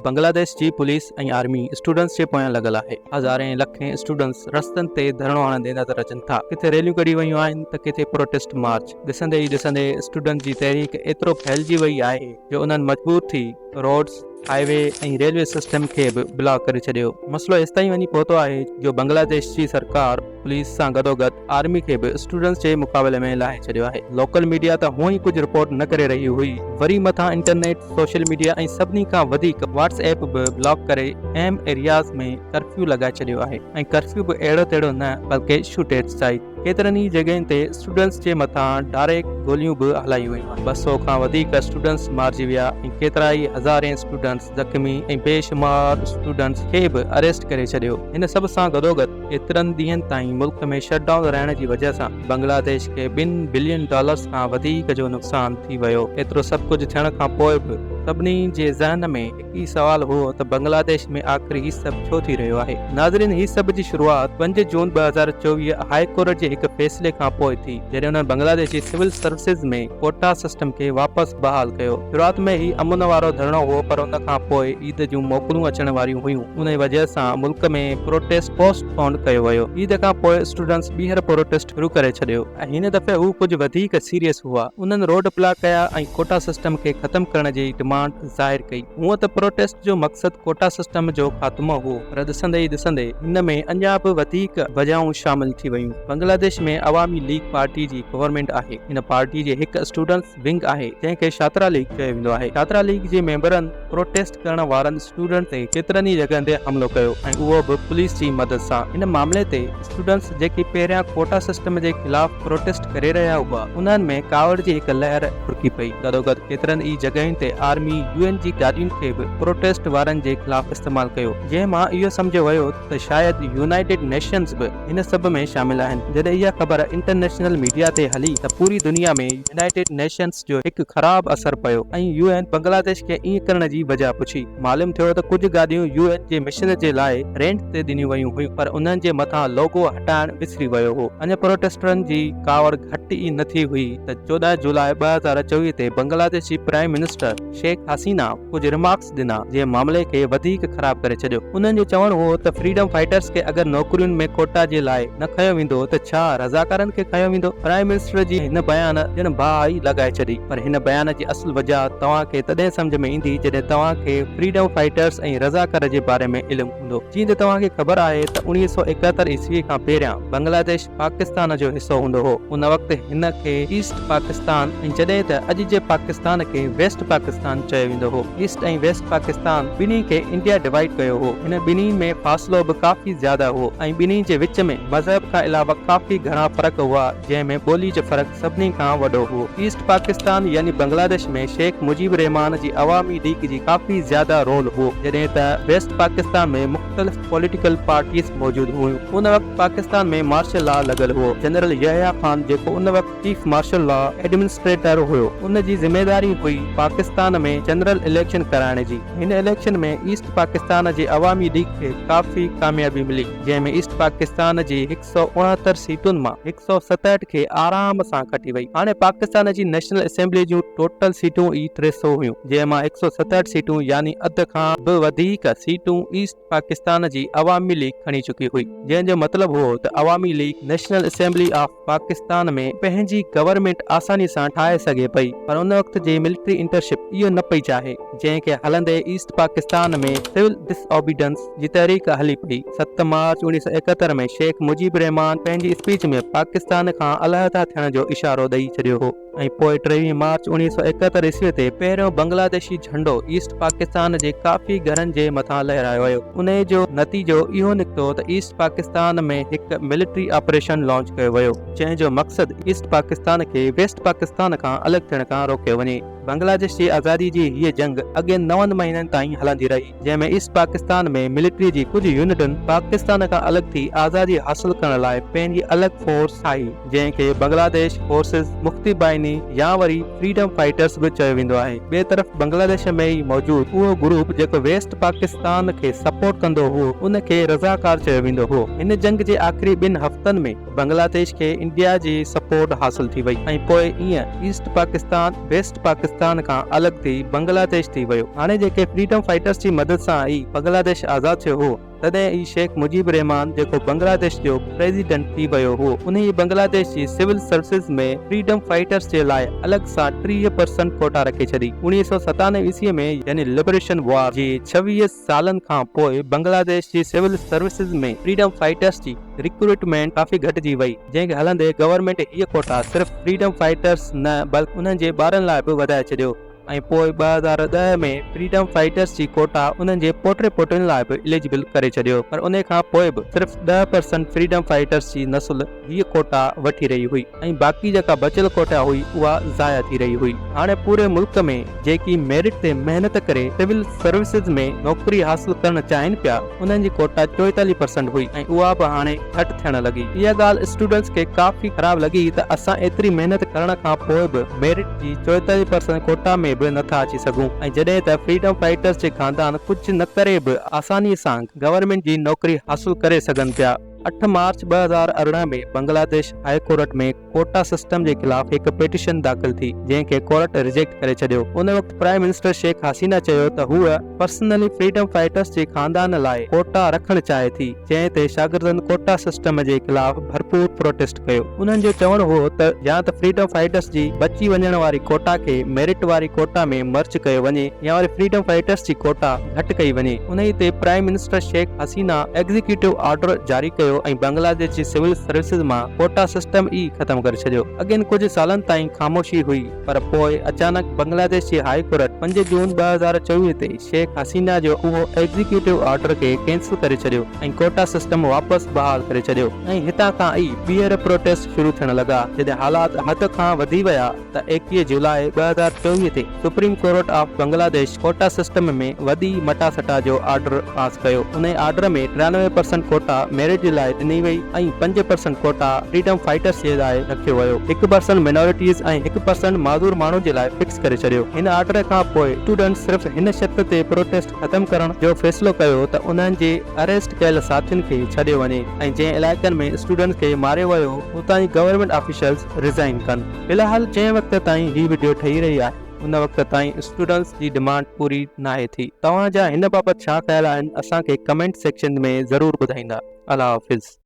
बांग्लादेश जी police ऐं army students जे पोयां लॻल आहे। हज़ारे लखे स्टूडेंट्स रस्तनि ते धरणो हणंदे नज़र अचनि था। किथे रैलियूं कढी वयूं आहिनि त किथे प्रोटेस्ट मार्च। ॾिसंदे ई ॾिसंदे स्टूडेंट जी तहरीक एतिरो फैलिजी वई आहे जो उन्हनि मजबूर थी रोड्स, हाईवे ऐं रेलवे सिस्टम खे बि ब्लॉक करे छॾियो। मसइलो एसि ताईं वञी पहुतो आहे जो बांग्लादेश जी सरकार पुलिस सां गॾोगॾु आर्मी खे बि स्टूडेंट्स जे मुक़ाबले में लाहे छॾियो आहे। लोकल मीडिया त हूअं ई कुझु रिपोर्ट न करे रही हुई, वरी मथां इंटरनेट, सोशल मीडिया ऐं सभिनी खां वधीक व्हाट्सएप बि ब्लॉक करे अहम एरियाज़ में कर्फ्यू लॻाए छॾियो आहे। ऐं कर्फ्यू बि अहिड़ो तेड़ो न बल्कि शूटेड साइट। केतिरनि ई जॻहियुनि ते स्टूडेंट्स जे मथां डायरेक्ट गोलियूं बि हलाई वयूं। 200 खां वधीक स्टूडेंट्स मारिजी विया ऐं केतिरा ई हज़ारे स्टूडेंट्स ज़ख़्मी ऐं बेशुमार स्टूडेंट्स खे बि अरेस्ट करे छॾियो। हिन सभ सां गॾोगॾु एतिरनि ॾींहंनि ताईं मुल्क में शटडाउन रहण जी वजह सां बांग्लादेश खे $2 बिलियन खां वधीक जो नुक़सान थी वियो। एतिरो सभु कुझु थियण खां पोइ बि सभिनी जे ज़हन में हिकु ई सवाल हो त बांग्लादेश में आख़िर ही सभु छो थी रहियो आहे। नाज़रीन, ही सभ जी शुरूआत 5 जून 2024 हाई कोर्ट जे हिकु फ़ैसिले खां पोइ थी, जॾहिं उन्हनि बांग्लादेश जी सिविल सर्विसिज में कोटा सिस्टम खे वापसि बहाल कयो। शुरूआत में ही अमन वारो धरणो हो, पर उन खां पोइ ईद जूं मोकलूं अचण वारियूं हुयूं। उन जी वजह सां मुल्क में प्रोटेस्ट पोस्टपोन कयो वियो। ईद खां पोइ स्टूडेंट्स ॿीहर प्रोटेस्ट शुरू करे छॾियो ऐं हिन दफ़े हू कुझु वधीक सीरियस हुआ। उन्हनि रोड ब्लॉक कया ऐं कोटा सिस्टम खे ख़तम करण जी डिमांड ज़ाहिर कई। हूअं त प्रोटेस्ट जो मक़सदु कोटा सिस्टम जो ख़ात्मो हो, पर ॾिसंदे ई ॾिसंदे हिन में अञा बि वधीक वजहूं शामिल थी वयूं। बांग्लादेश में अवामी लीग पार्टी जी गवर्नमेंट आहे। हिन पार्टी जे हिकु स्टूडेंट्स विंग आहे जंहिंखे छात्रा लीग चयो वेंदो आहे। छात्रा लीग जे मेंबरनि प्रोटेस्ट करण वारनि स्टूडेंट ते केतिरनि ई जॻहनि ते हमलो कयो ऐं उहो बि पुलिस जी मदद सां। हिन मामले ते स्टूडेंट्स जेकी पहिरियां कोटा सिस्टम जे ख़िलाफ़ प्रोटेस्ट करे रहिया हुआ, उन्हनि में कावड़ जी हिकु लहर फुरकी पई। गॾोगॾु केतिरनि ई जॻहियुनि ते आर्मी UN जी गाॾियुनि खे बि प्रोटेस्ट वारनि जे ख़िलाफ़ इस्तेमालु कयो, जंहिं मां इहो सम्झो वियो त शायदि यूनाइटेड नेशंस बि हिन सभ में शामिल आहिनि। जॾहिं इहा ख़बर इंटरनेशनल मीडिया ते हली त पूरी दुनिया में यूनाइटेड नेशंस जो हिकु ख़राब असर पियो ऐं UN बांग्लादेश खे ईअं करण जी वजह पुछी। मालूम थियो त कुझु गाॾियूं UN जे मिशन जे लाइ रेंट ते ॾिनियूं वयूं हुयूं, पर उन्हनि जे मथां लोगो हटाइण विसरी वियो हो। अञा प्रोटेस्टरनि जी कावड़ घटि ई न थी हुई त 14 जुलाई 2024 ते बांग्लादेश जी प्राइम मिनिस्टर शेख हसीना कुझु रिमार्क्स ॾिना जंहिं मामले खे वधीक ख़राब करे छॾियो। उन्हनि जो चवणु हो त फ्रीडम फाइटर्स खे अगरि नौकरियुनि में कोटा जे लाइ न खयो वेंदो त छा रज़ाकारनि खे खयो वेंदो। प्राइम मिनिस्टर जी हिन बयान ॼण बाहि लॻाए छॾी, पर हिन बयान जी असुल वजह तव्हांखे तॾहिं सम्झ में ईंदी जॾहिं तव्हांखे फ्रीडम फाइटर्स ऐं रज़ाकार जे बारे में इल्मु हूंदो। जीअं त तव्हांखे ख़बर आहे त 1971 ईस्वी खां पहिरियां बांग्लादेश पाकिस्तान जो हिसो हूंदो हो। उन वक़्तु हिन खे ईस्ट पाकिस्तान ऐं जॾहिं त अॼु जे पाकिस्तान खे वेस्ट पाकिस्तान चयो वेंदो हो। ईस्ट ऐं वेस्ट पाकिस्तान ॿिन्ही खे इंडिया डिवाइड कयो हो। हिन ॿिन्ही में फ़ासिलो बि काफ़ी ज़्यादा हो ऐं ॿिन्ही जे विच में मज़हब खां अलावा काफ़ी घणा फ़र्क़ हुआ, जंहिंमें ॿोली जो फ़र्क़ु सभिनी खां वॾो हो। ईस्ट पाकिस्तान यानी बांग्लादेश में शेख मुजीबुर रहमान जी अवामी लीग जी काफ़ी ज़्यादा रोल हो, जॾहिं त वेस्ट पाकिस्तान में मुख़्तलिफ़ पॉलिटिकल पार्टीज़ मौजूद हुयूं। उन वक़्तु पाकिस्तान में मार्शल लॉ लॻल हो। जनरल यहया खान जेको उन वक़्तु चीफ मार्शल लॉ एडमिनिस्ट्रेटर हुयो, उन जी ज़िम्मेदारी हुई पाकिस्तान में जनरल इलेक्शन कराइण जी। हिन इलेक्शन में ईस्ट पाकिस्तान जी अवामी लीग खे काफ़ी कामयाबी मिली, जंहिंमें ईस्ट पाकिस्तान जी 169 सीटुनि मां 167 खे आराम सां खटी वई। हाणे पाकिस्तान जी नेशनल असेंबली जूं टोटल सीटूं ई 300 हुयूं, जंहिं मां 167 सीटूं यानी अध खां बि वधीक सीटूं ईस्ट पाकिस्तान जी अवामी लीग खणी चुकी हुई, जंहिंजो मतिलबु हो त अवामी league national assembly of Pakistan में पंहिंजी गवर्नमेंट आसानी सां ठाहे सघे पई। पर उन वक़्त जी मिलिट्री इंटरशिप इहो न पई चाहे, जंहिंखे हलंदे ईस्ट पाकिस्तान में सिविल डिसओबीडेंस जी तहरीक हली पई। 7 मार्च 1971 में शेख मुजीबुर रहमान पंहिंजी स्पीच में पाकिस्तान खां अलहदा थियण जो इशारो ॾेई छॾियो हो ऐं पोइ 23 मार्च 1971 ईस्वी ते पहिरियों बांग्लादेशी झंडो ईस्ट पाकिस्तान जे काफ़ी घरनि जे मथां लहरायो वियो। उन जो नतीजो इहो निकितो त ईस्ट पाकिस्तान में हिकु मिलिट्री ऑपरेशन लॉन्च कयो वियो, जंहिंजो मक़सदु ईस्ट पाकिस्तान खे वेस्ट पाकिस्तान खां अलॻि थियण खां रोकियो वञे। बांग्लादेश जी आज़ादी जी हीअ जंग अॻे 9 महीननि ताईं हलंदी रही, जंहिंमें ईस्ट पाकिस्तान में मिलिट्री जी कुझु यूनिटुनि पाकिस्तान खां अलॻि थी आज़ादी हासिल करण लाइ पंहिंजी अलॻि फोर्स ठाही, जंहिंखे बांग्लादेश फोर्सिस मुक्ति बाहिनी पाकिस्तानी या वरी फ्रीडम फाइटर्स भी चयो वेंदो आहे। ॿिए तरफ़ बांग्लादेश में ई मौजूद उहो ग्रुप जेको वेस्ट पाकिस्तान खे सपोर्ट कंदो हो उनखे रज़ाकार चयो वेंदो हो। हिन जंग जे आख़िरी 2 हफ़्तनि में बांग्लादेश खे इंडिया जी सपोर्ट हासिल थी वई ऐं पोइ ईअं ईस्ट पाकिस्तान वेस्ट पाकिस्तान खां अलॻि थी बांग्लादेश थी वियो। हाणे जेके फ्रीडम फाइटर्स जी मदद सां ई बांग्लादेश आज़ाद थियो हो तॾहिं ई शेख मुजीब रहमान जेको बांग्लादेश जो प्रेसिडेंट थी वियो हो उन ई बांग्लादेश जी सिविल सर्विसेज में फ्रीडम फाइटर्स जे लाइ अलॻि सां 30% कोटा रखे छॾी। 1997 ईस्वी में यानी लिबरेशन वॉर जी 26 सालनि खां पोइ बांग्लादेश जी सिविल सर्विसेज में फ्रीडम फाइटर्स जी रिक्रूटमेंट काफ़ी घटिजी वई, जंहिंखे हलंदे गवर्नमेंट हीअ कोटा सिर्फ़ फ्रीडम फाइटर्स न बल्कि उन्हनि जे ॿारनि लाइ बि वधाए छॾियो ऐं पोइ 2010 में फ्रीडम फाइटर्स जी कोटा उन्हनि जे पोटे पोटियुनि लाइ बि एलिजिबल करे छॾियो, पर उन खां पोइ बि सिर्फ़ 10% फ्रीडम फाइटर्स जी नस्ल हीअ कोटा वठी रही हुई ऐं बाक़ी जेका बचियल कोटा हुई उहा ज़ाया थी रही हुई। हाणे पूरे मुल्क में जेकी मेरिट ते महिनत करे सिविल सर्विसेज में नौकरी हासिल करणु चाहिनि पिया उन्हनि जी कोटा 44% हुई ऐं उहा बि हाणे घटि थियण लॻी। इहा ॻाल्हि स्टूडेंट्स खे काफ़ी ख़राब लॻी त असां एतिरी महिनत करण खां पोइ बि मेरिट जी 44% कोटा में बि नथा अची सघूं ऐं जॾहिं त फ्रीडम फाइटर्स जे खानदान कुझु न करे बि आसानीअ सां गवर्नमेंट जी नौकरी हासिल करे सघनि पिया। 8 मार्च 2018 में बांग्लादेश हाई कोर्ट में कोटा सिस्टम जे खिलाफ़ हिकु पिटीशन दाख़िल थी जंहिंखे कोर्ट रिजेक्ट करे छॾियो। उन वक़्तु प्राइम मिनिस्टर शेख हसीना चयो त हूअ पर्सनली फ्रीडम फाइटर्स जे खानदान लाइ कोटा रखणु चाहे थी, जंहिं ते शागिर्दनि कोटा सिस्टम जे खिलाफ़ भरपूर प्रोटेस्ट कयो। उन्हनि जो चवणु हो त या त फ्रीडम फाइटर्स जी बची वञण वारी कोटा खे मेरिट वारी कोटा में मर्ज कयो वञे या वरी फ्रीडम फाइटर्स जी कोटा घटि कई वञे। उन ई ते prime minister Sheikh Hasina executive order जारी कयो ऐं बांग्लादेश जी सिविल सर्विसेज मां कोटा सिस्टम ई ख़तम करे छॾियो। अॻिन कुझु सालनि ताईं ख़ामोशी हुई, पर पोइ अचानक बांग्लादेश जी हाई कोर्ट 5 जून 2024 ते शेख हसीना जो उहो एग्जीक्यूटिव ऑर्डर खे कैंसिल करे छॾियो ऐं कोटा सिस्टम वापसि बहाल करे छॾियो ऐं हितां खां ई ॿीहर प्रोटेस्ट शुरू थियण लॻा। जॾहिं हालात हद खां वधी विया त 21 जुलाई 2024 ते supreme court of Bangladesh quota system में वॾी मटासटा जो ऑर्डर पास कयो। उन ऑर्डर में 93% कोटा मेरिट जे लाइ ॾिनी वई ऐं 5% कोटा फ्रीडम फाइटर्स जे लाइ रखियो वियो। 1% माइनॉरिटीज़ ऐं 1% माज़ूर माण्हू जे लाइ फिक्स करे छॾियो। हिन ऑर्डर खां पोइ स्टूडेंट सिर्फ़ हिन शर्त ते प्रोटेस्ट ख़तम करण जो फ़ैसिलो कयो त उन्हनि जे अरेस्ट कयल साथियुनि खे छॾियो वञे ऐं जंहिं इलाइक़नि में स्टूडेंट्स खे मारियो वियो उतां जी गवर्नमेंट ऑफिशियल्स रिज़ाइन कनि। फ़िलहाल जंहिं वक़्त ताईं हीअ वीडियो ठही रही आहे उन वक़्त ताईं स्टूडेंट्स जी डिमांड पूरी नाहे थी। तव्हां जा हिन बाबति छा ख़्याल आहिनि असांखे कमेंट सेक्शन में ज़रूरु ॿुधाईंदा। अल्लाह हाफ़िज़।